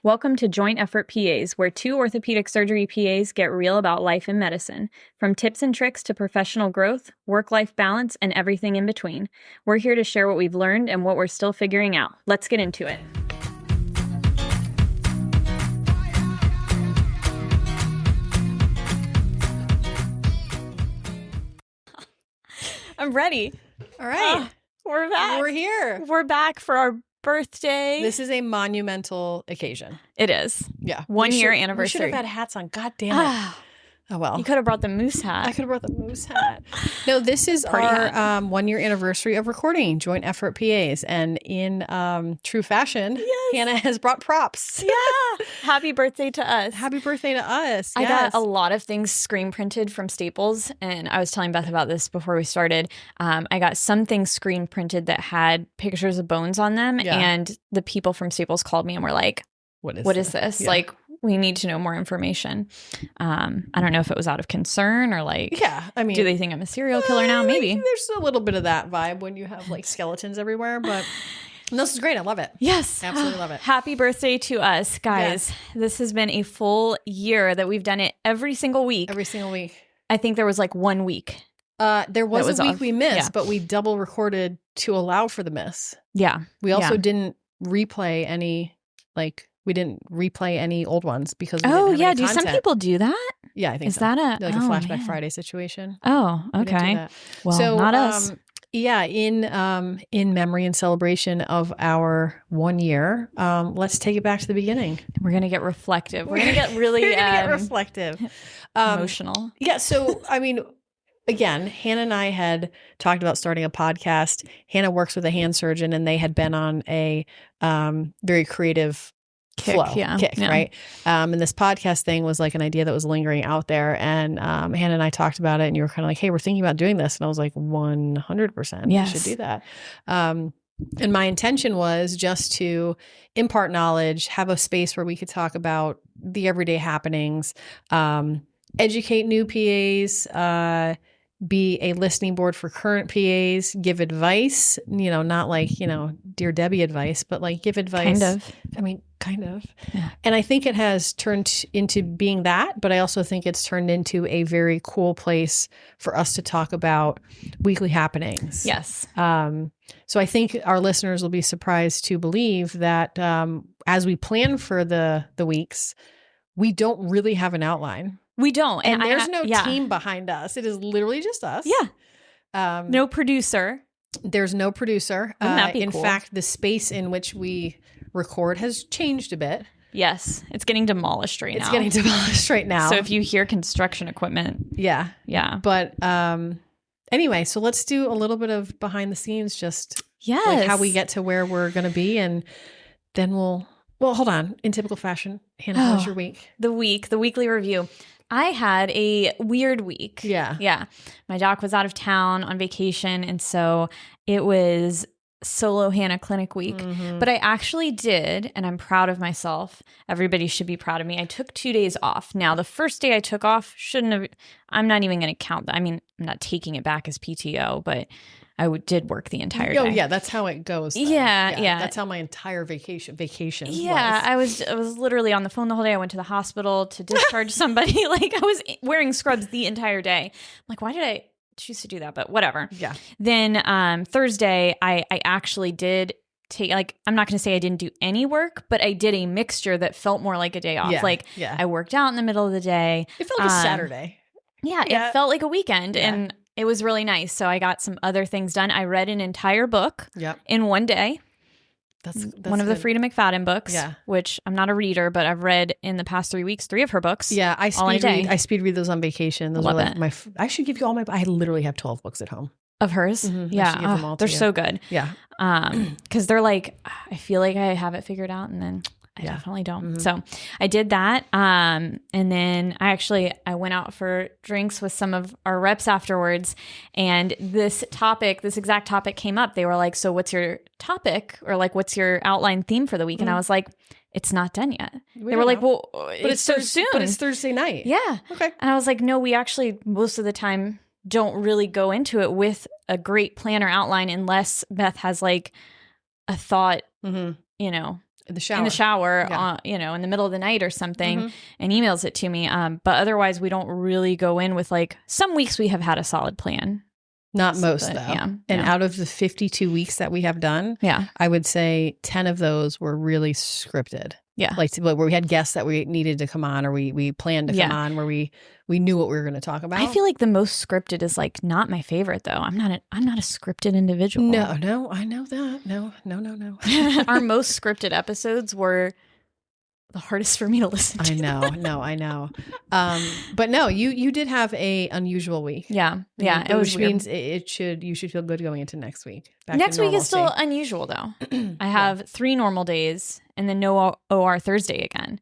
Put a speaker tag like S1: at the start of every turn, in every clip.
S1: Welcome to Joint Effort PAs, where two orthopedic surgery PAs get real about life in medicine. From tips and tricks to professional growth, work-life balance, and everything in between. We're here to share what we've learned and what we're still figuring out. Let's get into it. I'm ready.
S2: All right.
S1: We're back.
S2: We're here.
S1: We're back for our birthday.
S2: This is a monumental occasion.
S1: It is.
S2: Yeah.
S1: 1 year
S2: We
S1: anniversary.
S2: should have had hats on. God damn it. Oh, well.
S1: You could have brought the moose hat.
S2: I could have brought the moose hat. No, this is
S1: Party
S2: our 1 year anniversary of recording Joint Effort PAs. And in true fashion, Hannah has brought props.
S1: Yeah. Happy birthday to us.
S2: Happy birthday to us.
S1: I got a lot of things screen printed from Staples, and I was telling Beth about this before we started. I got some things screen printed that had pictures of bones on them, and the people from Staples called me and were like, what is this?
S2: Yeah.
S1: Like, we need to know more information. I don't know if it was out of concern or like,
S2: I mean,
S1: do they think I'm a serial killer now? Maybe.
S2: There's a little bit of that vibe when you have like skeletons everywhere, but this is great. I love it.
S1: Yes.
S2: Absolutely love it.
S1: Happy birthday to us, guys.
S2: Yes.
S1: This has been a full year that we've done it every single week.
S2: Every single week.
S1: I think there was like 1 week.
S2: There was a week
S1: off.
S2: we missed,
S1: Yeah.
S2: but we double recorded to allow for the miss.
S1: Yeah.
S2: We also didn't replay any, we didn't replay any old ones because we didn't have any
S1: do some
S2: content.
S1: people do that?
S2: Yeah, I think
S1: Is
S2: so.
S1: that a
S2: Like a Flashback
S1: man.
S2: Friday situation.
S1: Oh,
S2: We didn't do
S1: okay.
S2: that.
S1: Well,
S2: So,
S1: not us.
S2: Yeah, in memory and celebration of our 1 year, let's take it back to the beginning.
S1: We're gonna get reflective. We're gonna get really
S2: We're gonna get reflective.
S1: emotional.
S2: Yeah, so I mean, again, Hannah and I had talked about starting a podcast. Hannah works with a hand surgeon, and they had been on a very creative
S1: Kick,
S2: flow,
S1: yeah.
S2: right? And this podcast thing was like an idea that was lingering out there. And Hannah and I talked about it, and you were kind of like, "Hey, we're thinking about doing this," and I was like, "100%,
S1: Yes.
S2: we should do that." And my intention was just to impart knowledge, have a space where we could talk about the everyday happenings, educate new PAs, be a listening board for current PAs, give advice, not like, Dear Debbie advice, but like give advice.
S1: Kind of.
S2: I mean, kind of.
S1: Yeah.
S2: And I think it has turned into being that, but I also think it's turned into a very cool place for us to talk about weekly happenings.
S1: Yes.
S2: So I think our listeners will be surprised to believe that as we plan for the weeks, we don't really have an outline.
S1: We don't.
S2: And there's no team behind us. It is literally just us.
S1: Yeah. No producer.
S2: There's no producer.
S1: Wouldn't that be
S2: in
S1: cool?
S2: fact, the space in which we record has changed a bit.
S1: Yes. It's getting demolished right now.
S2: It's getting demolished right now.
S1: So if you hear construction equipment.
S2: Yeah.
S1: But
S2: anyway, so let's do a little bit of behind the scenes, just
S1: yes.
S2: like how we get to where we're going to be. And then well, hold on. In typical fashion, Hannah, how was your week?
S1: The weekly review. I had a weird week.
S2: Yeah.
S1: My doc was out of town on vacation, and so it was solo Hannah clinic week.
S2: Mm-hmm.
S1: But I actually did, and I'm proud of myself. Everybody should be proud of me. I took 2 days off. Now, the first day I took off I'm not even going to count that. I mean, I'm not taking it back as PTO, but I did work the entire day.
S2: Oh, yeah, that's how it goes. Then.
S1: Yeah.
S2: That's how my entire vacation
S1: Yeah,
S2: was.
S1: I was literally on the phone the whole day. I went to the hospital to discharge somebody. Like, I was wearing scrubs the entire day. I'm like, why did I choose to do that? But whatever.
S2: Yeah.
S1: Then Thursday, I actually did take, like, I'm not going to say I didn't do any work, but I did a mixture that felt more like a day off.
S2: Yeah.
S1: I worked out in the middle of the day.
S2: It felt like a Saturday.
S1: Yeah, it felt like a weekend.
S2: Yeah.
S1: And it was really nice. So I got some other things done. I read an entire book
S2: Yep.
S1: in 1 day.
S2: That's
S1: one of the
S2: good.
S1: Frida McFadden books,
S2: Yeah.
S1: which I'm not a reader, but I've read in the past 3 weeks 3 of her books.
S2: Yeah, I
S1: all in a day.
S2: speed read those on vacation. Those
S1: Love
S2: are like
S1: it.
S2: I should give you all my. I literally have 12 books at home.
S1: Of hers.
S2: Mhm. I should
S1: Yeah.
S2: give them all to
S1: They're
S2: you.
S1: so good.
S2: Yeah.
S1: Because they're like, I feel like I have it figured out, and then I definitely don't.
S2: Mhm.
S1: So I did that. And then I went out for drinks with some of our reps afterwards. And this exact topic came up. They were like, so what's your topic? Or like, what's your outline theme for the week? And I was like, it's not done yet. They were like, well, but it's so soon.
S2: But it's Thursday night.
S1: Yeah.
S2: Okay.
S1: And I was like, no, we actually, most of the time, don't really go into it with a great plan or outline unless Beth has like a thought,
S2: Mm-hmm. in the shower.
S1: in the shower,
S2: Yeah.
S1: in the middle of the night or something,
S2: Mhm.
S1: and emails it to me. But otherwise, we don't really go in with like, some weeks we have had a solid plan.
S2: Not most,
S1: But,
S2: though.
S1: yeah,
S2: And
S1: yeah.
S2: out of the 52 weeks that we have done,
S1: Yeah.
S2: I would say 10 of those were really scripted.
S1: Yeah.
S2: Like where we had guests that we needed to come on, or we planned to come on, where we knew what we were going to talk about.
S1: I feel like the most scripted is like not my favorite though. I'm not a scripted individual.
S2: No, I know that. No.
S1: Our most scripted episodes were the hardest for me to listen to.
S2: I know. But no, you did have a unusual week.
S1: Yeah. It was
S2: which
S1: weird.
S2: means you should feel good going into next week. Back to
S1: Next week is still
S2: normalcy.
S1: unusual though. I have 3 normal days and then no OR Thursday again.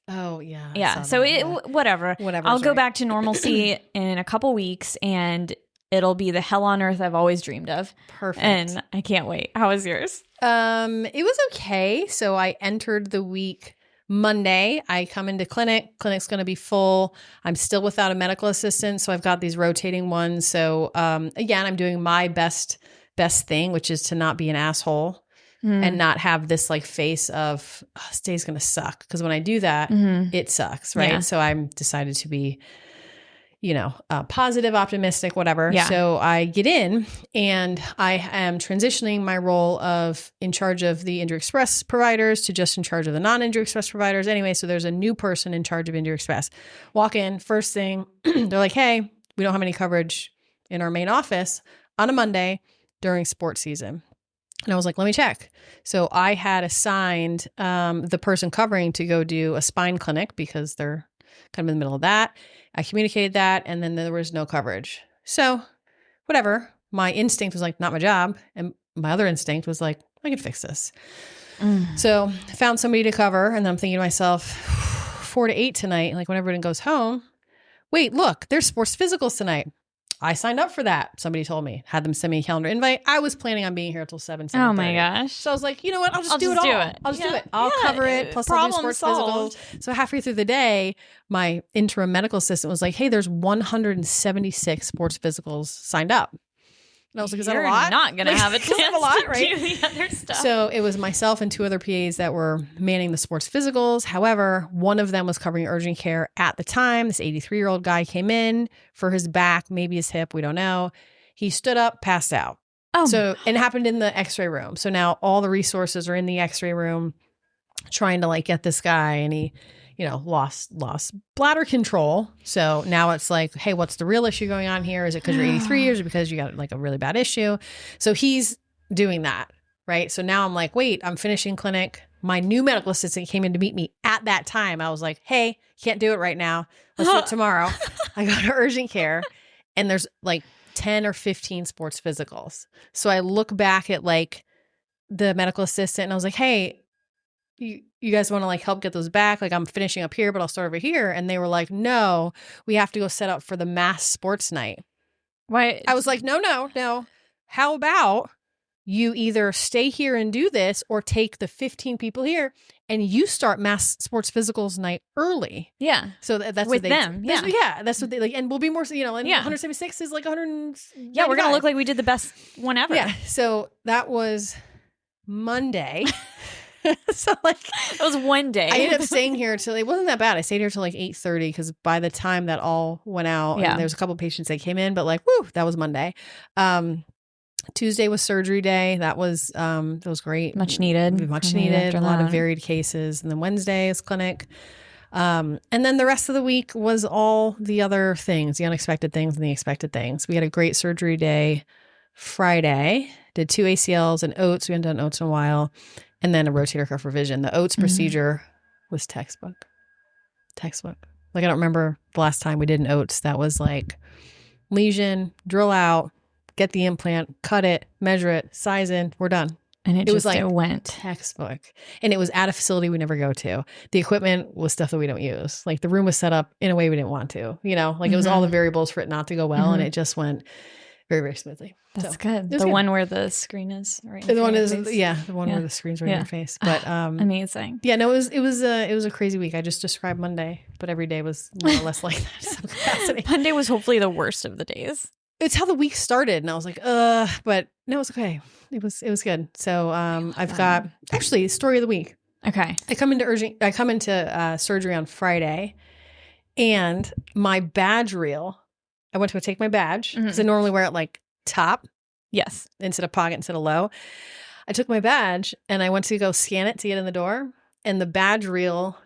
S2: Oh yeah. I
S1: Yeah.
S2: saw
S1: So
S2: that,
S1: whatever.
S2: Whatever.
S1: I'll go back to normalcy in a couple weeks and it'll be the hell on earth I've always dreamed of.
S2: Perfect.
S1: And I can't wait. How was yours?
S2: It was okay. So I entered the week Monday. I come into clinic. Clinic's going to be full. I'm still without a medical assistant, so I've got these rotating ones. So again, I'm doing my best thing, which is to not be an asshole and not have this like face of this day's going to suck. Because when I do that, it sucks, right?
S1: Yeah.
S2: So I'm decided to be, positive, optimistic, whatever.
S1: Yeah.
S2: So I get in and I am transitioning my role of in charge of the Injury Express providers to just in charge of the non-Injury Express providers. Anyway, so there's a new person in charge of Injury Express. Walk in, first thing, they're like, hey, we don't have any coverage in our main office on a Monday during sports season. And I was like, let me check. So I had assigned the person covering to go do a spine clinic because they're kind of in the middle of that. I communicated that, and then there was no coverage. So whatever. My instinct was like, not my job. And my other instinct was like, I can fix this. So I found somebody to cover, and then I'm thinking to myself, 4 to 8 tonight, like when everyone goes home. Wait, look, there's sports physicals tonight. I signed up for that. Somebody told me, had them send me a calendar invite. I was planning on being here until 7:30.
S1: Oh my gosh.
S2: So I was like, you know what? I'll just do it
S1: just
S2: all.
S1: do it.
S2: I'll just do
S1: Yeah.
S2: it. I'll
S1: Yeah.
S2: cover it. Plus I'll do
S1: Problem
S2: sports
S1: solved.
S2: physicals. So halfway through the day, my interim medical assistant was like, hey, there's 176 sports physicals signed up. And I was like, is that a
S1: You're
S2: lot?
S1: not going to have a
S2: Is that
S1: chance
S2: a lot,
S1: to
S2: right?
S1: do the other stuff.
S2: So it was myself and 2 other PAs that were manning the sports physicals. However, one of them was covering urgent care at the time. This 83-year-old guy came in for his back, maybe his hip, we don't know. He stood up, passed out.
S1: oh,
S2: And it happened in the x-ray room. So now all the resources are in the x-ray room trying to like get this guy, and he, lost bladder control. So now it's like, hey, what's the real issue going on here? Is it because you're 83 or is it because you got like a really bad issue? So he's doing that, right? So now I'm like, wait, I'm finishing clinic. My new medical assistant came in to meet me at that time. I was like, hey, can't do it right now. Let's do it tomorrow. I go to urgent care and there's like 10 or 15 sports physicals. So I look back at like the medical assistant and I was like, hey, you guys want to like help get those back? Like I'm finishing up here, but I'll start over here. And they were like, no, we have to go set up for the mass sports night.
S1: why?
S2: I was like, no. How about you either stay here and do this or take the 15 people here and you start mass sports physicals night early.
S1: Yeah.
S2: So that's
S1: With
S2: what they,
S1: them, yeah.
S2: that's what they like. And we'll be more, and
S1: Yeah.
S2: 176 is like 100.
S1: Yeah, we're going to look like we did the best one ever.
S2: Yeah. So that was Monday. So like
S1: That was one day.
S2: I ended up staying here till it wasn't that bad. I stayed here till like 8:30 because by the time that all went out,
S1: Yeah.
S2: and there was a couple of patients that came in, but like, woo, that was Monday. Tuesday was surgery day. That was great.
S1: Much needed.
S2: Much
S1: I mean,
S2: needed.
S1: after
S2: A lot of
S1: that.
S2: varied cases. And then Wednesday is clinic. And then the rest of the week was all the other things, the unexpected things and the expected things. We had a great surgery day Friday, did 2 ACLs and oats. We hadn't done oats in a while. And then a rotator cuff revision. The oats procedure was textbook. Like I don't remember the last time we did an oats. That was like lesion, drill out, get the implant, cut it, measure it, size in, we're done.
S1: And it
S2: was
S1: just
S2: like
S1: it went.
S2: Textbook. And it was at a facility we never go to. The equipment was stuff that we don't use. Like the room was set up in a way we didn't want to, like it was all the variables for it not to go well. And it just went very, very smoothly.
S1: That's
S2: So,
S1: good.
S2: was
S1: The
S2: good.
S1: one where the screen is right in
S2: The one
S1: front of
S2: is,
S1: your face.
S2: the one
S1: Yeah.
S2: where the screen's right in
S1: Yeah.
S2: your face. But
S1: Amazing.
S2: yeah, no, it was a crazy week. I just described Monday, but every day was more or less like that in some capacity.
S1: Monday was hopefully the worst of the days.
S2: It's how the week started, and I was like, but no, it's okay. It was good. So I've got actually story of the week.
S1: Okay.
S2: I come into surgery on Friday, and my badge reel. I went to go take my badge because I normally wear it like top
S1: Yes.
S2: instead of pocket instead of low. I took my badge and I went to go scan it to get in the door, and the badge reel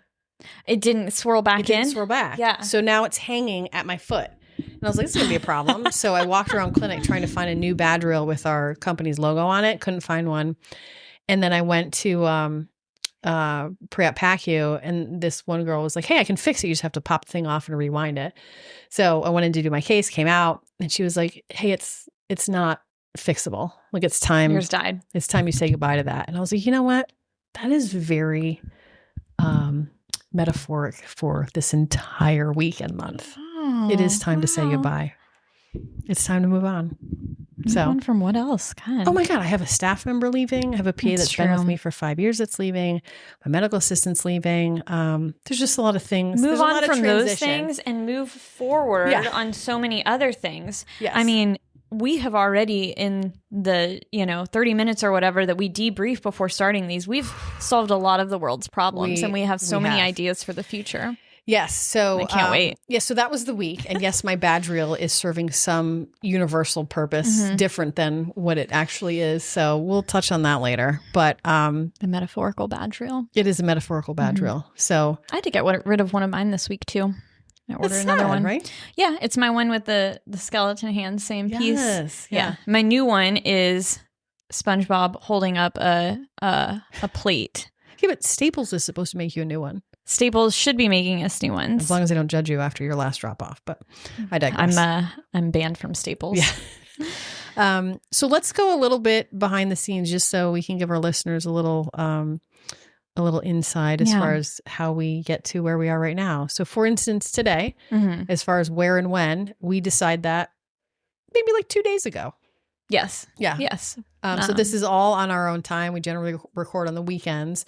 S1: It didn't swirl back in?
S2: swirl back.
S1: Yeah.
S2: So now it's hanging at my foot. And I was like, this is going to be a problem. So I walked around clinic trying to find a new badge reel with our company's logo on it. Couldn't find one. And then I went to pre-op PACU, and this one girl was like, hey, I can fix it. You just have to pop the thing off and rewind it. So I went in to do my case, came out, and she was like, hey, it's not fixable. Like, it's time.
S1: Yours died.
S2: It's time you say goodbye to that. And I was like, you know what? That is very metaphoric for this entire weekend month.
S1: Oh,
S2: It is time to say
S1: wow.
S2: goodbye. It's time to move on.
S1: Move
S2: So,
S1: on from what else? God.
S2: oh my God, I have a staff member leaving. I have a PA
S1: That's
S2: that's been with
S1: true.
S2: me for 5 years that's leaving. My medical assistant's leaving. There's just a lot of things.
S1: Move
S2: There's a lot
S1: on
S2: of
S1: from those
S2: transition.
S1: things and move forward
S2: Yeah.
S1: on so many other things.
S2: Yes.
S1: I mean, we have already in the 30 minutes or whatever that we debrief before starting these, we've solved a lot of the world's problems, and we have so many ideas for the future.
S2: Yes. So
S1: I can't wait.
S2: Yes. So that was the week. And yes, my badge reel is serving some universal purpose different than what it actually is. So we'll touch on that later. But
S1: The metaphorical badge reel.
S2: it is a metaphorical badge reel. So
S1: I had to get rid of one of mine this week too. I ordered
S2: it's
S1: another
S2: sad,
S1: one.
S2: right?
S1: Yeah, it's my one with the skeleton hand, same piece.
S2: Yes.
S1: Yeah. My new one is SpongeBob holding up a plate.
S2: Yeah, but Staples is supposed to make you a new one.
S1: Staples should be making us new ones.
S2: As long as they don't judge you after your last drop off. But I digress.
S1: I'm banned from Staples.
S2: Yeah. So let's go a little bit behind the scenes just so we can give our listeners a little inside as far as how we get to where we are right now. So for instance, today, as far as where and when, we decide that maybe like 2 days ago.
S1: Yes.
S2: Yeah.
S1: Yes.
S2: So this is all on our own time. We generally record on the weekends,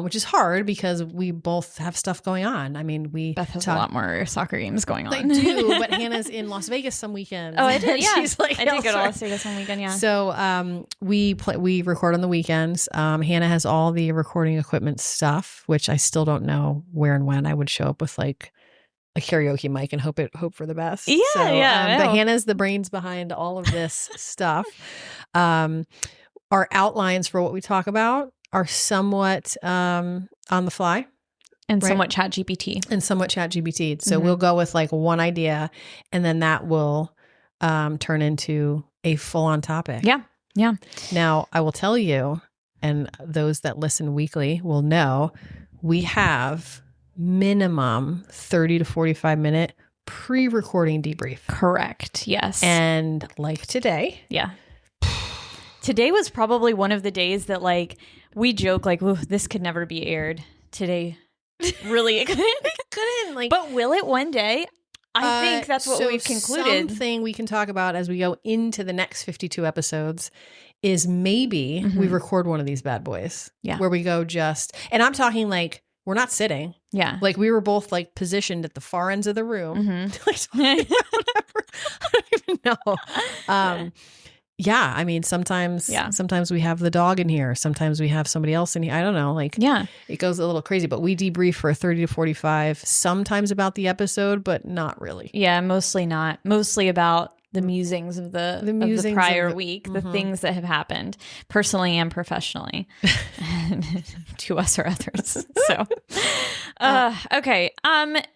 S2: which is hard because we both have stuff going on. I mean,
S1: Beth has a lot more soccer games going on.
S2: I do, but Hannah's in Las Vegas some weekends.
S1: Oh, I did. Yeah,
S2: She's like,
S1: I did go to Las Vegas one weekend. Yeah.
S2: So we record on the weekends. Hannah has all the recording equipment stuff, which I still don't know where and when I would show up with like a karaoke mic and hope for the best.
S1: Yeah, yeah.
S2: But Hannah's the brains behind all of this stuff. Our outlines for what we talk about are somewhat on the fly.
S1: And
S2: Right.
S1: somewhat ChatGPT.
S2: And somewhat ChatGPT. So we'll go with like one idea, and then that will turn into a full-on topic.
S1: Yeah. Yeah.
S2: Now, I will tell you, and those that listen weekly will know, we have minimum 30 to 45 minute pre-recording debrief.
S1: Correct. Yes.
S2: And like today.
S1: Yeah. Today was probably one of the days that like we joke like, "Ooh, this could never be aired." Today, really, it couldn't.
S2: Like,
S1: But will it one day? I think that's what we've concluded.
S2: Something we can talk about as we go into the next 52 episodes is maybe we record one of these bad boys.
S1: Yeah.
S2: Where we go and I'm talking like, we're not sitting.
S1: Yeah.
S2: Like we were both like positioned at the far ends of the room. I don't even know. Yeah. I mean, sometimes we have the dog in here. Sometimes we have somebody else in here. I don't know. Like,
S1: Yeah.
S2: it goes a little crazy, but we debrief for 30 to 45, sometimes about the episode, but not really.
S1: Yeah. Mostly not. Mostly about the musings of the prior week, the things that have happened personally and professionally to us or others. So, okay.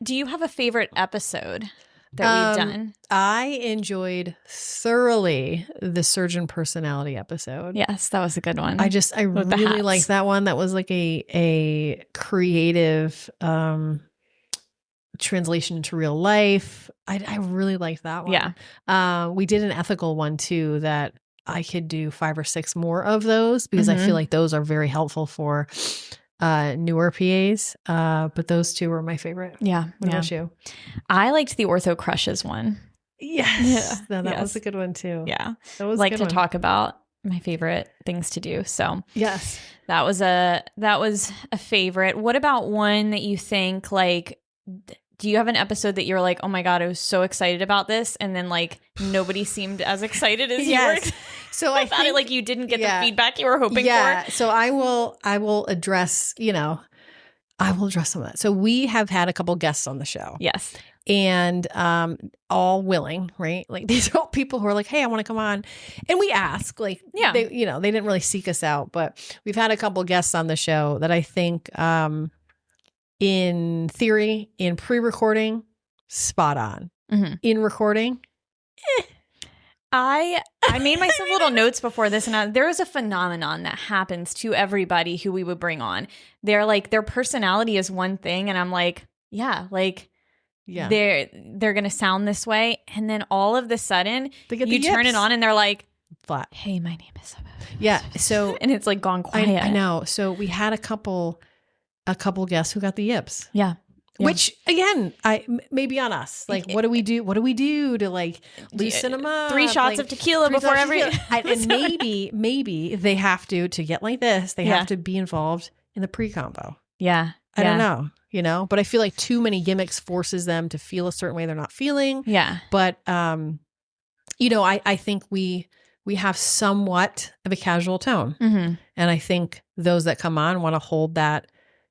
S1: Do you have a favorite episode that we've done?
S2: I enjoyed thoroughly the surgeon personality episode.
S1: Yes, that was a good one.
S2: I
S1: the
S2: really
S1: hats.
S2: liked that one. That was like a creative translation into real life. I really liked that one.
S1: Yeah.
S2: We did an ethical one too that I could do 5 or 6 more of those because I feel like those are very helpful for newer PAs. But those 2 were my favorite.
S1: Yeah.
S2: What about you?
S1: I liked the Ortho Crushes one.
S2: Yes.
S1: Yeah.
S2: No, that was a good one too.
S1: Yeah.
S2: That was
S1: Like
S2: a
S1: to
S2: good one.
S1: talk about my favorite things to do. So
S2: Yes.
S1: that was a favorite. What about one that you think like do you have an episode that you're like, oh my God, I was so excited about this, and then like nobody seemed as excited as you were?
S2: So I
S1: about
S2: think
S1: it, like you didn't get the feedback you were hoping for.
S2: So I will address, I will address some of that. So we have had a couple guests on the show.
S1: Yes.
S2: And all willing, right? Like these are all people who are like, hey, I want to come on. And we ask, like, they didn't really seek us out, but we've had a couple guests on the show that I think in theory, in pre-recording, spot on.
S1: Mm-hmm.
S2: In recording,
S1: I made myself little notes before this, and there is a phenomenon that happens to everybody who we would bring on. They're like, their personality is one thing, and I'm like, they're gonna sound this way, and then all of the sudden you turn it on, and they're like,
S2: flat.
S1: Hey, my name is.
S2: So
S1: and it's like gone quiet.
S2: I know. So we had a couple guests who got the yips.
S1: Yeah.
S2: Which again, maybe on us. Like, what do we do? What do we do to like loosen them up?
S1: 3 shots of tequila before every.
S2: And maybe they have to get like this. They have to be involved in the pre-combo.
S1: Yeah,
S2: I don't know, but I feel like too many gimmicks forces them to feel a certain way they're not feeling.
S1: Yeah,
S2: but I think we have somewhat of a casual tone,
S1: mm-hmm.
S2: and I think those that come on want to hold that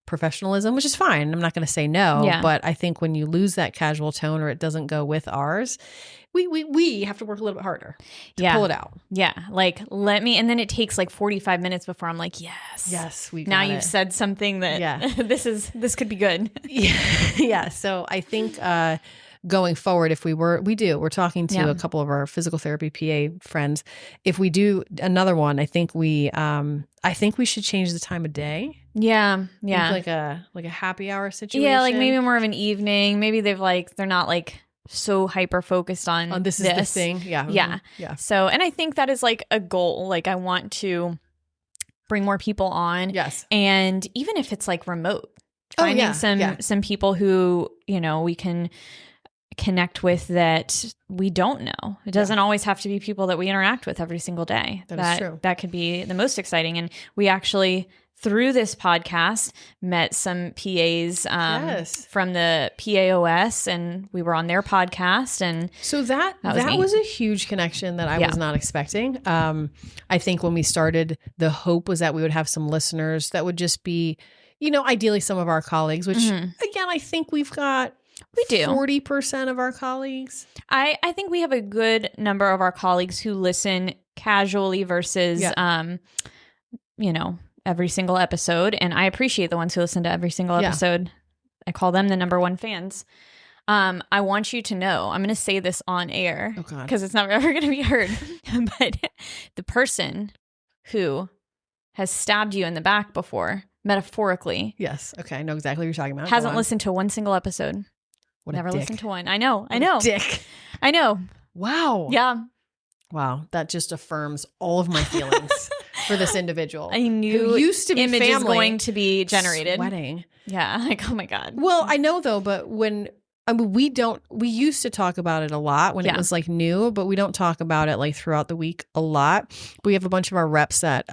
S2: professionalism, which is fine. I'm not going to say no, but I think when you lose that casual tone or it doesn't go with ours, we have to work a little bit harder to pull it out.
S1: Yeah. Like and then it takes like 45 minutes before I'm like, yes,
S2: we got
S1: now
S2: it.
S1: You've said something that this could be good.
S2: Yeah. So I think, going forward, if we're talking to a couple of our physical therapy PA friends. If we do another one, I think we should change the time of day.
S1: Yeah.
S2: Like a happy hour situation.
S1: Yeah, like maybe more of an evening. Maybe they're not like so hyper focused on
S2: this is the thing. Yeah.
S1: Yeah.
S2: Yeah.
S1: So, and I think that is like a goal. Like I want to bring more people on.
S2: Yes.
S1: And even if it's like remote, finding some people who, we can connect with that we don't know. It doesn't always have to be people that we interact with every single day.
S2: That is true.
S1: That could be the most exciting. And we actually, through this podcast, met some PAs from the PAOS, and we were on their podcast. And
S2: so that was a huge connection that I was not expecting. I think when we started, the hope was that we would have some listeners that would just be, ideally some of our colleagues, which again, I think we do 40% of our colleagues.
S1: I think we have a good number of our colleagues who listen casually versus, every single episode. And I appreciate the ones who listen to every single episode. I call them the number one fans. I want you to know, I'm going to say this on air because it's not ever going to be heard. But the person who has stabbed you in the back before, metaphorically.
S2: Yes. Okay. I know exactly what you're talking about.
S1: Hasn't listened to one single episode. Never listened to one. I know.
S2: Dick.
S1: I know.
S2: Wow.
S1: Yeah.
S2: Wow. That just affirms all of my feelings for this individual.
S1: I knew
S2: who used to be
S1: image
S2: family
S1: is going to be generated.
S2: Sweating.
S1: Yeah. Like, oh my God.
S2: Well, I know though, but we used to talk about it a lot when it was like new, but we don't talk about it like throughout the week a lot. We have a bunch of our reps that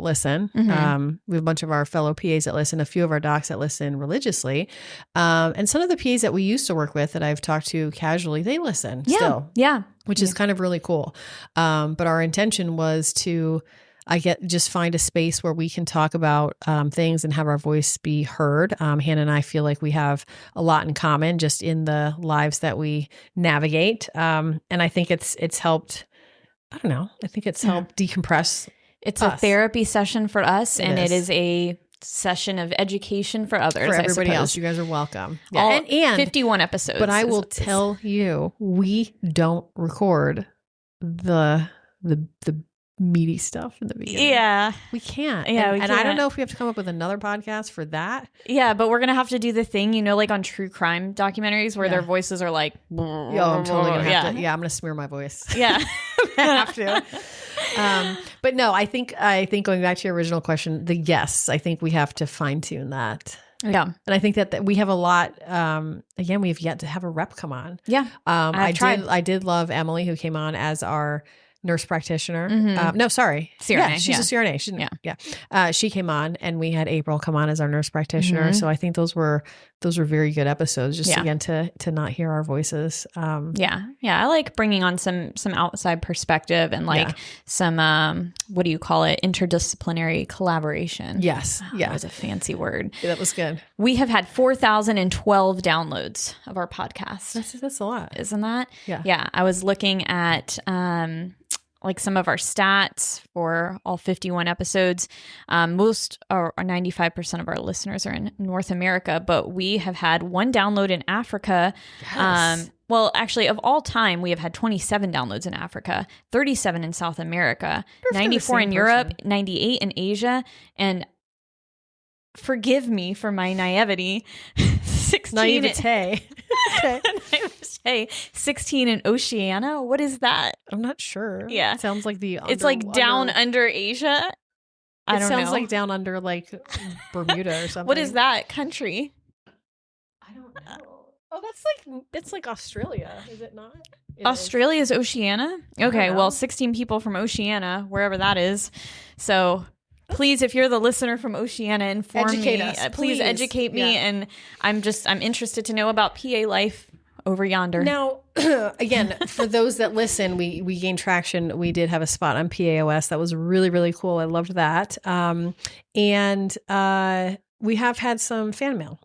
S2: listen.
S1: Mm-hmm.
S2: We have a bunch of our fellow PAs that listen, a few of our docs that listen religiously. And some of the PAs that we used to work with that I've talked to casually, they listen still.
S1: Yeah.
S2: Which is kind of really cool. But our intention was to just find a space where we can talk about things and have our voice be heard. Hannah and I feel like we have a lot in common just in the lives that we navigate. And I think it's helped, I don't know, I think it's helped decompress.
S1: It's a therapy session for us, and it is a session of education for others.
S2: For everybody else, you guys are welcome.
S1: Yeah. And 51 episodes.
S2: But I will tell you, we don't record the meaty stuff in the beginning.
S1: Yeah.
S2: We can't.
S1: Yeah,
S2: and I don't know if we have to come up with another podcast for that.
S1: Yeah, but we're going to have to do the thing, like on true crime documentaries where their voices are like,
S2: I'm totally going to have to. Yeah, I'm going to smear my voice.
S1: Yeah.
S2: I have to. But no, I think going back to your original question, I think we have to fine tune that.
S1: Yeah.
S2: And I think that we have a lot, again, we have yet to have a rep come on.
S1: Yeah.
S2: I did love Emily, who came on as our nurse practitioner.
S1: Mhm.
S2: No, sorry.
S1: CRNA,
S2: Yeah, she's
S1: yeah.
S2: a CRNA. She's, yeah. She came on and we had April come on as our nurse practitioner.
S1: Mhm.
S2: So I think those were very good episodes just
S1: Yeah.
S2: again to not hear our voices.
S1: Yeah. I like bringing on some outside perspective and like some what do you call it, interdisciplinary collaboration.
S2: Yes.
S1: That
S2: Yeah.
S1: was a fancy word.
S2: That was good.
S1: We have had 4,012 downloads of our podcast.
S2: That's a lot.
S1: Isn't that?
S2: Yeah.
S1: I was looking at like some of our stats for all 51 episodes. Most or 95% of our listeners are in North America, but we have had 1 download in Africa.
S2: Yes.
S1: Well, actually, of all time, we have had 27 downloads in Africa, 37 in South America,
S2: We're for the
S1: 94 in
S2: same
S1: Europe,
S2: person.
S1: 98 in Asia, and forgive me for my naivety, 16
S2: Naivete. Okay.
S1: Hey, 16 in Oceania. What is that?
S2: I'm not sure.
S1: Yeah.
S2: It sounds like
S1: It's like down under Asia. I don't know.
S2: It sounds like down under like Bermuda or something.
S1: What is that country?
S2: I don't know. Oh, that's like Australia, is it not? It is.
S1: Australia's Oceania? Okay,
S2: know.
S1: well, 16 people from Oceania, wherever that is. So please, if you're the listener from Oceania, inform
S2: Educate
S1: me.
S2: us,
S1: Please
S2: please.
S1: educate me.
S2: Yeah.
S1: And I'm interested to know about PA life over yonder.
S2: Now, again, for those that listen, we gained traction. We did have a spot on PAOS. That was really, really cool. I loved that. And we have had some fan mail.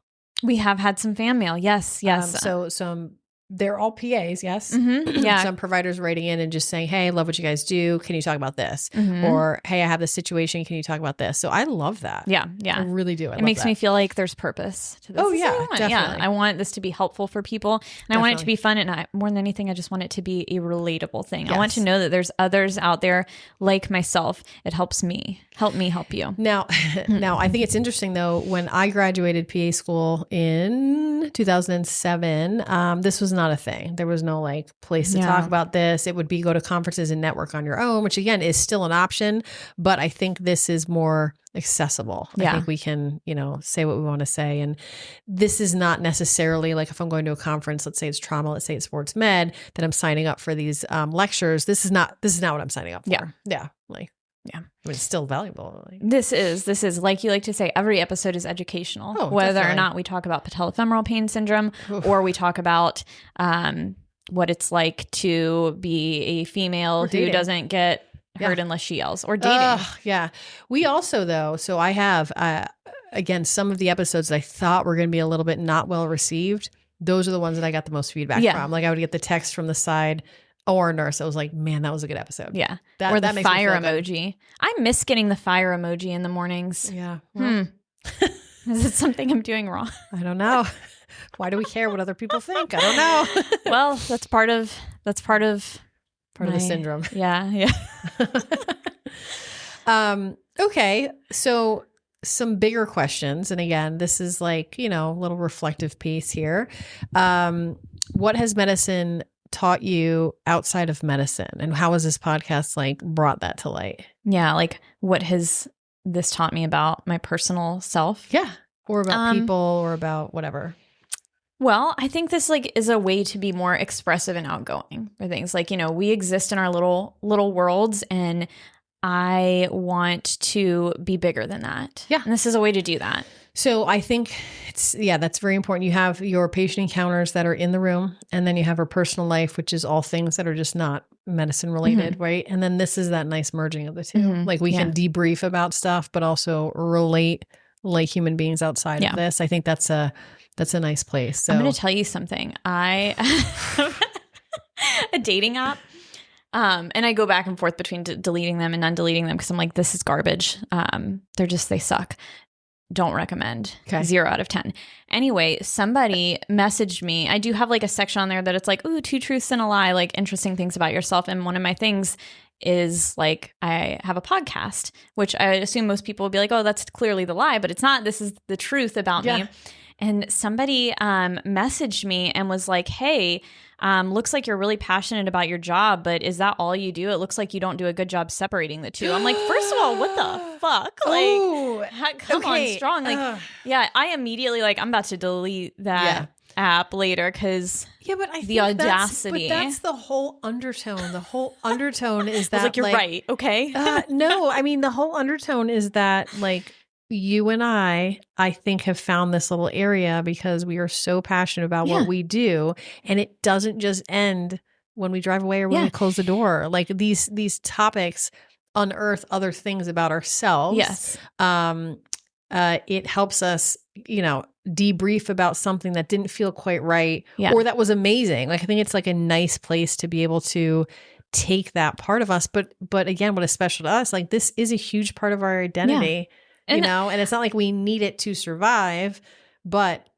S1: We have had some fan mail. Yes.
S2: So some, they're all PAs, yes?
S1: Mhm, yeah.
S2: Some providers writing in and just saying, hey, I love what you guys do. Can you talk about this?
S1: Mhm.
S2: Or, hey, I have this situation. Can you talk about this? So I love that.
S1: Yeah.
S2: I really do.
S1: It makes me feel like there's purpose to this.
S2: Oh,
S1: This is
S2: yeah,
S1: what I want.
S2: definitely.
S1: I want this to be helpful for people, and I want it to
S2: Definitely.
S1: be fun. And more than anything, I just want it to be a relatable thing. I want
S2: Yes.
S1: to know that there's others out there like myself. It helps me. Help me help you.
S2: Now, I think it's interesting though, when I graduated PA school in 2007, this was not a thing. There was no like place to
S1: Yeah.
S2: talk about this. It would be go to conferences and network on your own, which again is still an option, but I think this is more accessible. I
S1: Yeah.
S2: think we can, say what we want to say. And this is not necessarily like if I'm going to a conference, let's say it's trauma, let's say it's sports med, that I'm signing up for these lectures. This is not what I'm signing up for.
S1: Yeah.
S2: Yeah. I mean, it's still valuable.
S1: This is like you like to say, every episode is educational,
S2: Oh,
S1: whether or
S2: definitely.
S1: not we talk about patellofemoral pain syndrome
S2: Oof.
S1: or we talk about what it's like to be a female
S2: Or
S1: who
S2: dating.
S1: doesn't get hurt
S2: Yeah.
S1: unless she yells, or dating.
S2: Yeah. We also, though, so I have, again, some of the episodes that I thought were going to be a little bit not well received. Those are the ones that I got the most feedback
S1: Yeah.
S2: from. Like I would get the text from the side or nurse. I was like, man, that was a good episode.
S1: Yeah.
S2: That,
S1: Or the
S2: that makes me
S1: fire
S2: feel good.
S1: emoji. I miss getting the fire emoji in the mornings.
S2: Yeah.
S1: Is it something I'm doing wrong?
S2: I don't know. Why do we care what other people think? I don't know.
S1: Well, that's part of
S2: Part of the
S1: my-
S2: syndrome.
S1: Yeah.
S2: Okay. So some bigger questions. And again, this is like, a little reflective piece here. What has medicine taught you outside of medicine? And how has this podcast like brought that to light?
S1: Yeah. Like, what has this taught me about my personal self?
S2: Yeah. Or about people or about whatever.
S1: Well, I think this like is a way to be more expressive and outgoing for things. Like, we exist in our little worlds, and I want to be bigger than that.
S2: Yeah.
S1: And this is a way to do that.
S2: So I think that's very important. You have your patient encounters that are in the room, and then you have our personal life, which is all things that are just not medicine related, right? And then this is that nice merging of the two.
S1: Mhm.
S2: Like we can debrief about stuff, but also relate like human beings outside of this. I think that's a nice place. So
S1: I'm going to tell you something. I a dating app. And I go back and forth between deleting them and undeleting them because I'm like, this is garbage. They suck. Don't recommend.
S2: Okay.
S1: 0 out of 10. Anyway, somebody messaged me. I do have like a section on there that it's like, ooh, 2 truths and a lie, like interesting things about yourself. And one of my things is like, I have a podcast, which I assume most people will be like, oh, that's clearly the lie, but it's not. This is the truth about me. And somebody messaged me and was like, hey, looks like you're really passionate about your job, but is that all you do? It looks like you don't do a good job separating the two. I'm like, first of all, what the fuck? Like, come on, strong. Like, yeah, I immediately I'm about to delete that. app later because
S2: Yeah, but I
S1: the
S2: think
S1: audacity.
S2: That's the whole undertone. The whole undertone is that
S1: I was like, you're right. Okay.
S2: No, I mean, the whole undertone is that like you and I think have found this little area because we are so passionate about
S1: Yeah.
S2: what we do, and it doesn't just end when we drive away or when we close the door. Like these topics unearth other things about ourselves.
S1: Yes.
S2: It helps us, debrief about something that didn't feel quite right
S1: Yeah.
S2: or that was amazing. Like, I think it's like a nice place to be able to take that part of us. But again, what is special to us, like this is a huge part of our identity, and it's not like we need it to survive, but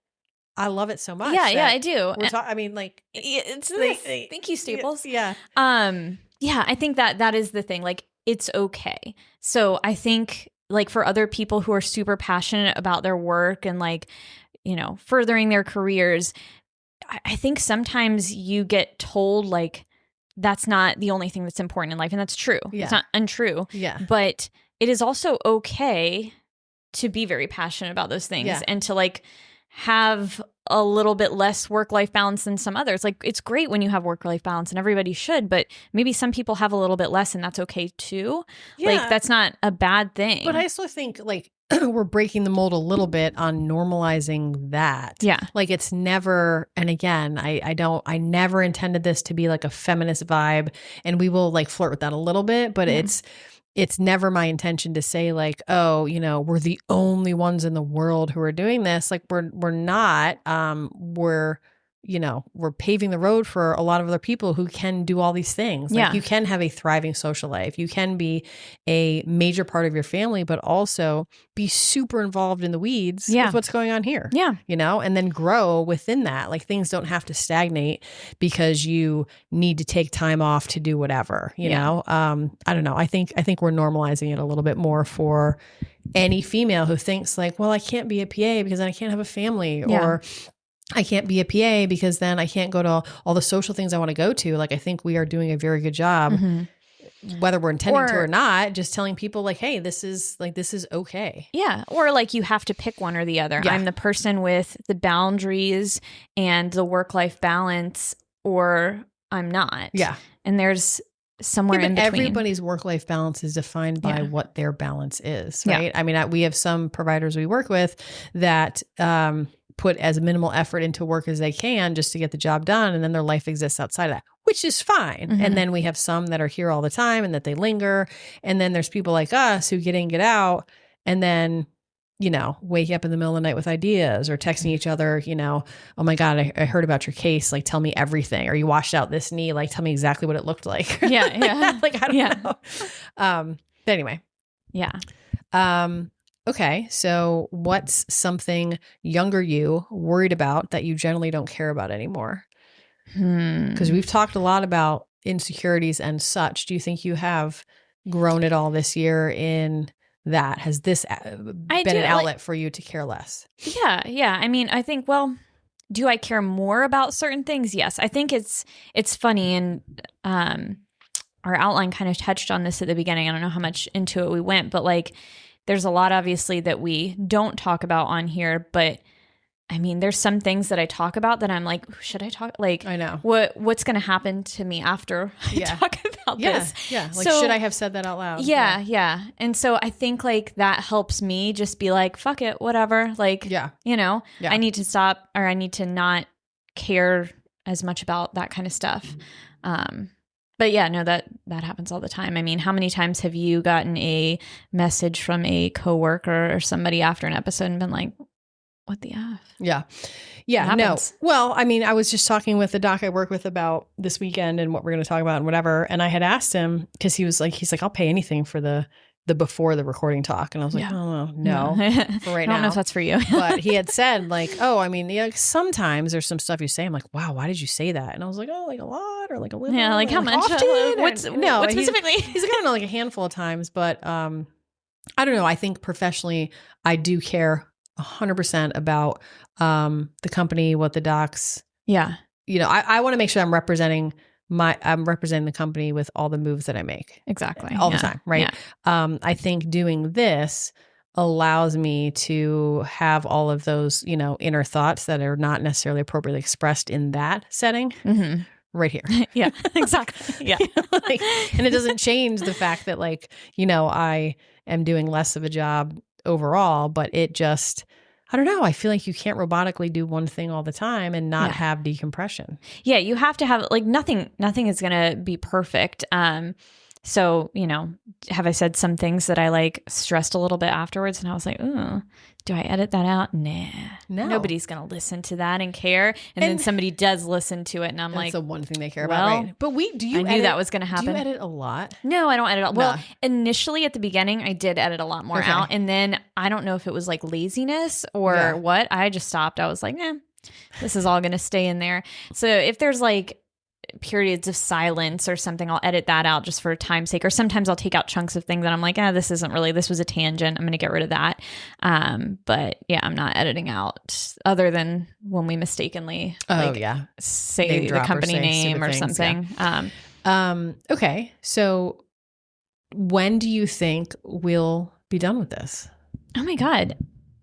S2: I love it so much.
S1: Yeah, I do.
S2: I mean, like
S1: it's this. Thank you, Staples.
S2: Yeah.
S1: Yeah, I think that is the thing. Like, it's okay. So I think like for other people who are super passionate about their work and like, furthering their careers, I think sometimes you get told like that's not the only thing that's important in life. And that's true.
S2: Yeah.
S1: It's not untrue.
S2: Yeah.
S1: But it is also okay to be very passionate about those things and to like have a little bit less work-life balance than some others. Like, it's great when you have work-life balance and everybody should, but maybe some people have a little bit less and that's okay too. Yeah. Like, that's not a bad thing.
S2: But I also think like we're breaking the mold a little bit on normalizing that.
S1: Yeah.
S2: Like, it's never, and again, I never intended this to be like a feminist vibe, and we will like flirt with that a little bit, but it's never my intention to say like, oh, we're the only ones in the world who are doing this. Like, we're not. We're paving the road for a lot of other people who can do all these things. Like, you can have a thriving social life. You can be a major part of your family, but also be super involved in the weeds with what's going on here.
S1: Yeah.
S2: And then grow within that. Like, things don't have to stagnate because you need to take time off to do whatever, you know? I don't know. I think we're normalizing it a little bit more for any female who thinks like, well, I can't be a PA because then I can't have a family, or I can't be a PA because then I can't go to all the social things I want to go to. Like, I think we are doing a very good job, whether we're intending to or not, just telling people like, hey, this is okay.
S1: Yeah. Or like you have to pick one or the other. Yeah. I'm the person with the boundaries and the work-life balance, or I'm not.
S2: Yeah.
S1: And there's somewhere in between.
S2: Everybody's work-life balance is defined by what their balance is, right? Yeah. I mean, we have some providers we work with that put as minimal effort into work as they can just to get the job done, and then their life exists outside of that, which is fine. And then we have some that are here all the time and that they linger, and then there's people like us who get in, get out, and then wake up in the middle of the night with ideas or texting each other, oh my God, I heard about your case. Like, tell me everything. Or you washed out this knee. Like, tell me exactly what it looked like.
S1: Yeah.
S2: Like, I don't know. But anyway.
S1: Yeah.
S2: Okay. So what's something younger you worried about that you generally don't care about anymore? Because we've talked a lot about insecurities and such. Do you think you have grown at all this year in that? Has this been an outlet for you to care less?
S1: Yeah. I mean, I think, well, do I care more about certain things? Yes. I think it's funny, and our outline kind of touched on this at the beginning. I don't know how much into it we went, but like, there's a lot obviously that we don't talk about on here, but I mean, there's some things that I talk about that I'm like, should I talk? Like,
S2: I know
S1: what's going to happen to me after I talk about this?
S2: Yeah. Like, should I have said that out loud?
S1: Yeah. And so I think like that helps me just be like, fuck it, whatever. Like, I need to stop, or I need to not care as much about that kind of stuff. But yeah, no, that happens all the time. I mean, how many times have you gotten a message from a coworker or somebody after an episode and been like, what the F?
S2: Yeah. No. Well, I mean, I was just talking with the doc I work with about this weekend and what we're going to talk about and whatever. And I had asked him, because he's like, I'll pay anything for the before the recording talk. And I was like, oh, no, for right now.
S1: I don't know if that's for you.
S2: But he had said like, oh, I mean, sometimes there's some stuff you say. I'm like, wow, why did you say that? And I was like, oh, like a lot or like a little.
S1: Yeah, like how much?
S2: Often?
S1: What specifically?
S2: He's like, I don't know, like a handful of times. But I don't know. I think professionally, I do care 100% about the company, what the docs.
S1: Yeah.
S2: I want to make sure I'm representing the company with all the moves that I make.
S1: Exactly.
S2: All the time. Right. Yeah. I think doing this allows me to have all of those, inner thoughts that are not necessarily appropriately expressed in that setting right here.
S1: Yeah, exactly. Yeah.
S2: And it doesn't change the fact that I am doing less of a job overall, but it just, I don't know. I feel like you can't robotically do one thing all the time and not have decompression.
S1: Yeah. You have to have nothing is going to be perfect. So, have I said some things that I stressed a little bit afterwards? And I was like, ooh, do I edit that out? Nah.
S2: No.
S1: Nobody's going to listen to that and care. And then somebody does listen to it. And I'm
S2: that's
S1: like,
S2: the one thing they care about, right? But I
S1: knew that was going to happen.
S2: Do you edit a lot?
S1: No, I don't edit. Well, initially at the beginning, I did edit a lot more out. And then I don't know if it was laziness or what. I just stopped. I was like, this is all going to stay in there. So if there's periods of silence or something, I'll edit that out just for time's sake. Or sometimes I'll take out chunks of things that I'm like, this was a tangent. I'm going to get rid of that. But yeah, I'm not editing out other than when we mistakenly say the company name or something.
S2: Yeah. Okay. So when do you think we'll be done with this?
S1: Oh my God.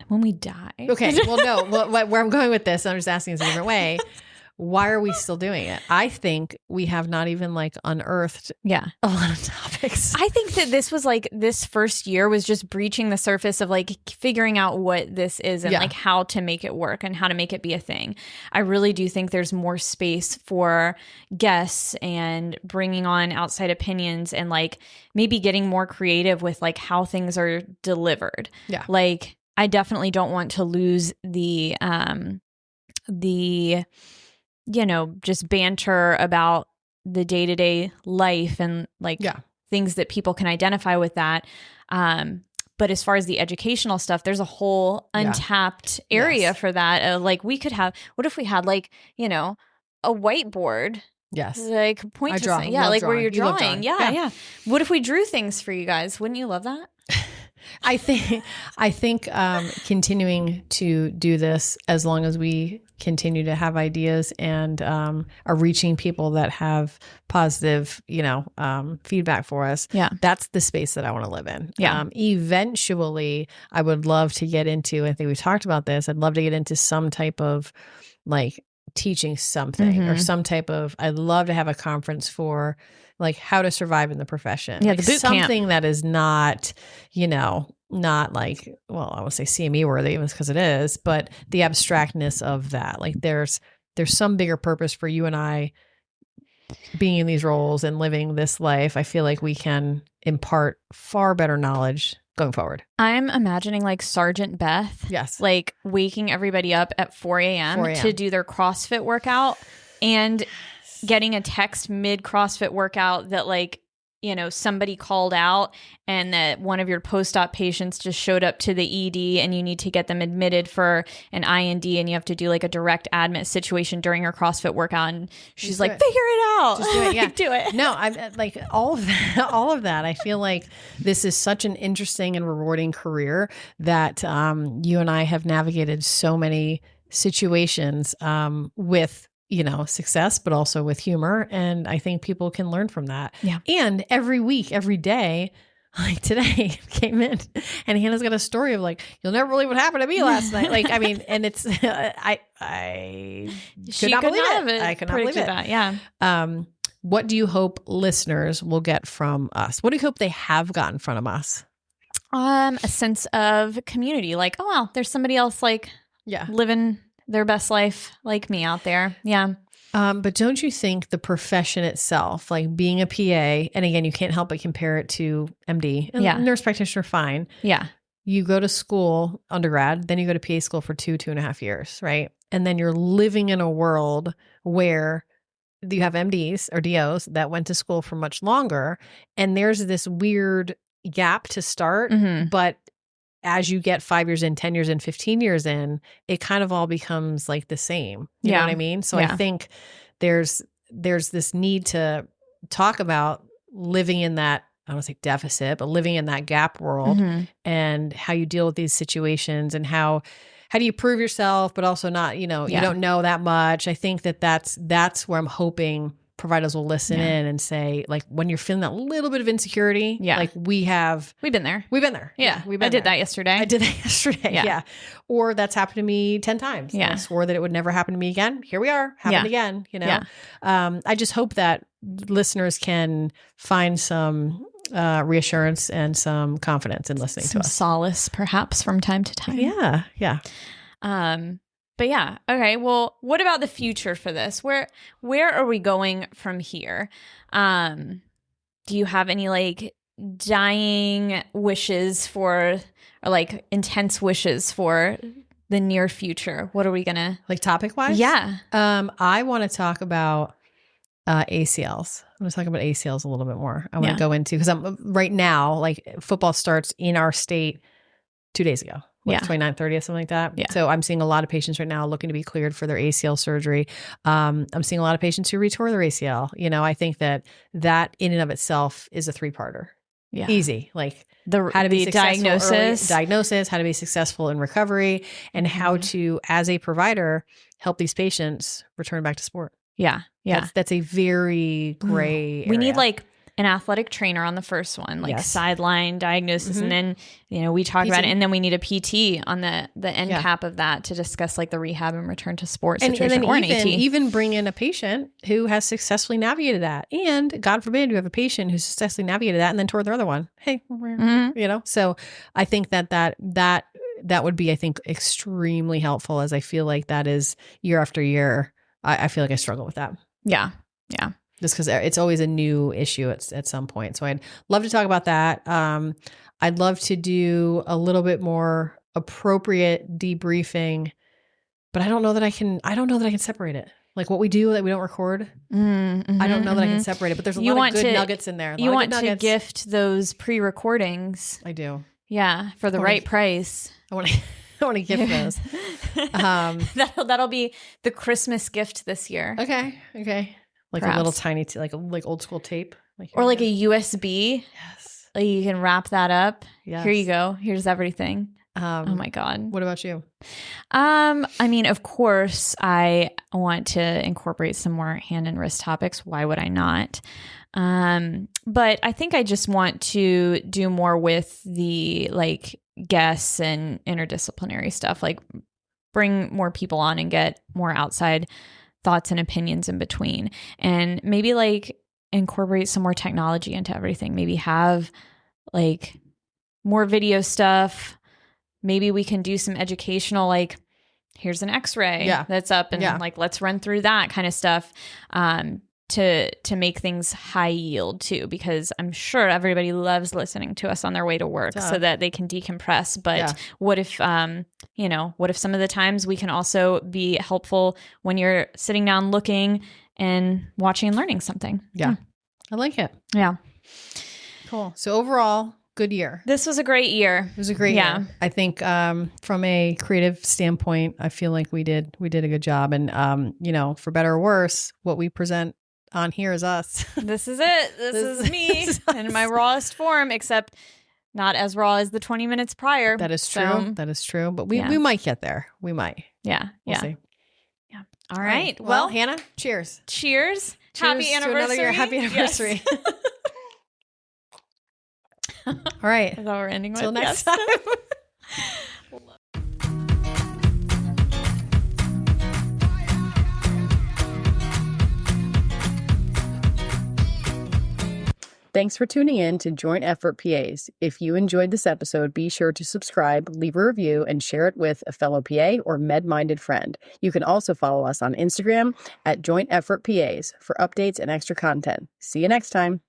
S1: When we die.
S2: Okay. Well, no, where I'm going with this, I'm just asking this a different way. Why are we still doing it? I think we have not even unearthed a lot of topics.
S1: I think that this was this first year was just breaching the surface of figuring out what this is and how to make it work and how to make it be a thing. I really do think there's more space for guests and bringing on outside opinions and maybe getting more creative with how things are delivered.
S2: Yeah.
S1: I definitely don't want to lose the just banter about the day-to-day life and things that people can identify with that. But as far as the educational stuff, there's a whole untapped area for that. We could have, what if we had a whiteboard?
S2: Yes.
S1: Point
S2: I
S1: to
S2: draw.
S1: something. Yeah. Where you're
S2: You love
S1: drawing. Yeah. What if we drew things for you guys? Wouldn't you love that?
S2: I think continuing to do this as long as we continue to have ideas and are reaching people that have positive, feedback for us.
S1: Yeah.
S2: That's the space that I want to live in.
S1: Yeah.
S2: Eventually, I would love to get into, I think we talked about this, I'd love to get into some type of teaching something or some type of, I'd love to have a conference for how to survive in the profession.
S1: Yeah, the boot
S2: something
S1: camp.
S2: that is not, not I would say CME worthy because it is, but the abstractness of that. There's some bigger purpose for you and I being in these roles and living this life. I feel like we can impart far better knowledge going forward.
S1: I'm imagining Sergeant Beth.
S2: Yes.
S1: Waking everybody up at 4 a.m. to do their CrossFit workout and getting a text mid CrossFit workout that somebody called out and that one of your post-op patients just showed up to the ED and you need to get them admitted for an IND and you have to do a direct admit situation during her CrossFit workout. And she's figure it out.
S2: Just do it. Yeah.
S1: Do it.
S2: No, I'm all of that. I feel like this is such an interesting and rewarding career that you and I have navigated so many situations with success, but also with humor. And I think people can learn from that.
S1: Yeah.
S2: And every week, every day, today came in and Hannah's got a story of you'll never believe what happened to me last night. And it's, I could not believe it. I could not believe it.
S1: That. Yeah.
S2: What do you hope listeners will get from us? What do you hope they have gotten from us?
S1: A sense of community. Oh, wow, there's somebody else living their best life like me out there. Yeah.
S2: But don't you think the profession itself, being a PA, and again, you can't help but compare it to MD, nurse practitioner, fine.
S1: Yeah.
S2: You go to school, undergrad, then you go to PA school for 2.5 years, right? And then you're living in a world where you have MDs or DOs that went to school for much longer. And there's this weird gap to start, but as you get 5 years in, 10 years in, 15 years in, it kind of all becomes the same. You know what I mean? So I think there's this need to talk about living in that, I don't want to say deficit, but living in that gap world and how you deal with these situations and how do you prove yourself, but also not, you don't know that much. I think that's where I'm hoping providers will listen
S1: Yeah.
S2: in and say, like, when you're feeling that little bit of insecurity,
S1: Yeah.
S2: like we've
S1: been there.
S2: been there.
S1: Yeah.
S2: We've been
S1: I did
S2: there.
S1: that yesterday.
S2: I did that yesterday.
S1: Yeah.
S2: Yeah. Or that's happened to me 10 times. And I
S1: Yeah.
S2: swore that it would never happen to me again. Here we are. Happened again, you know?
S1: Yeah.
S2: I just hope that listeners can find some reassurance and some confidence in listening
S1: Some
S2: to us.
S1: solace, perhaps, from time to time.
S2: Yeah. Yeah.
S1: But yeah, okay. Well, what about the future for this? Where are we going from here? Do you have any like dying wishes for, or like intense wishes for the near future? What are we gonna?
S2: Like topic wise?
S1: Yeah.
S2: I want to talk about ACLs. I'm going to talk about ACLs a little bit more. I want to go into, because I'm right now, like football starts in our state 2 days ago.
S1: Yeah.
S2: 29th, 30th, something like that.
S1: Yeah.
S2: So I'm seeing a lot of patients right now looking to be cleared for their ACL surgery. I'm seeing a lot of patients who retore their ACL. You know, I think that in and of itself is a 3-parter.
S1: Yeah.
S2: Easy. Like
S1: How to be diagnosis,
S2: how to be successful in recovery, and how to, as a provider, help these patients return back to sport.
S1: Yeah. Yeah.
S2: That's a very gray area.
S1: We need like an athletic trainer on the first one, like sideline diagnosis. And then, you know, we talk about it, and then we need a PT on the end cap of that to discuss like the rehab and return to sport situation,
S2: and
S1: or
S2: then
S1: an AT.
S2: even bring in a patient who has successfully navigated that. And God forbid you have a patient who's successfully navigated that and then tore the other one. Hey, you know, so I think that would be, I think, extremely helpful, as I feel like that is year after year. I feel like I struggle with that.
S1: Yeah. Yeah.
S2: Just because it's always a new issue at some point. So I'd love to talk about that. I'd love to do a little bit more appropriate debriefing, but I don't know that I can separate it. Like what we do that we don't record. I don't know that I can separate it, but there's a lot of good nuggets in there.
S1: You want to gift those pre-recordings.
S2: I do.
S1: Yeah. For the right price.
S2: I want to gift those.
S1: That'll be the Christmas gift this year.
S2: Okay. Like perhaps a little tiny, like old school tape,
S1: or like a USB.
S2: Yes,
S1: like you can wrap that up.
S2: Yes.
S1: Here you go. Here's everything. Oh my God.
S2: What about you?
S1: I mean, of course, I want to incorporate some more hand and wrist topics. Why would I not? But I think I just want to do more with the like guests and interdisciplinary stuff. Like bring more people on and get more outside thoughts and opinions in between, and maybe like incorporate some more technology into everything. Maybe have like more video stuff. Maybe we can do some educational, like here's an x-ray that's up, and like let's run through that kind of stuff, to make things high yield too, because I'm sure everybody loves listening to us on their way to work so that they can decompress. But what if, what if some of the times we can also be helpful when you're sitting down looking and watching and learning something?
S2: Yeah. I like it.
S1: Yeah.
S2: Cool. So overall, good year.
S1: This was a great year.
S2: It was a great year. I think from a creative standpoint, I feel like we did a good job. And, for better or worse, what we present on here is us.
S1: This is it. This is me in my rawest form, except not as raw as the 20 minutes prior.
S2: That is true. That is true. But we might get there. We might.
S1: Yeah.
S2: We'll see.
S1: Yeah. All right.
S2: Well, Hannah, cheers.
S1: Cheers. Happy anniversary.
S2: To another year. Happy anniversary. Yes. All right.
S1: Is that what we're ending with?
S2: Till next time. Thanks for tuning in to Joint Effort PAs. If you enjoyed this episode, be sure to subscribe, leave a review, and share it with a fellow PA or med-minded friend. You can also follow us on Instagram at Joint Effort PAs for updates and extra content. See you next time.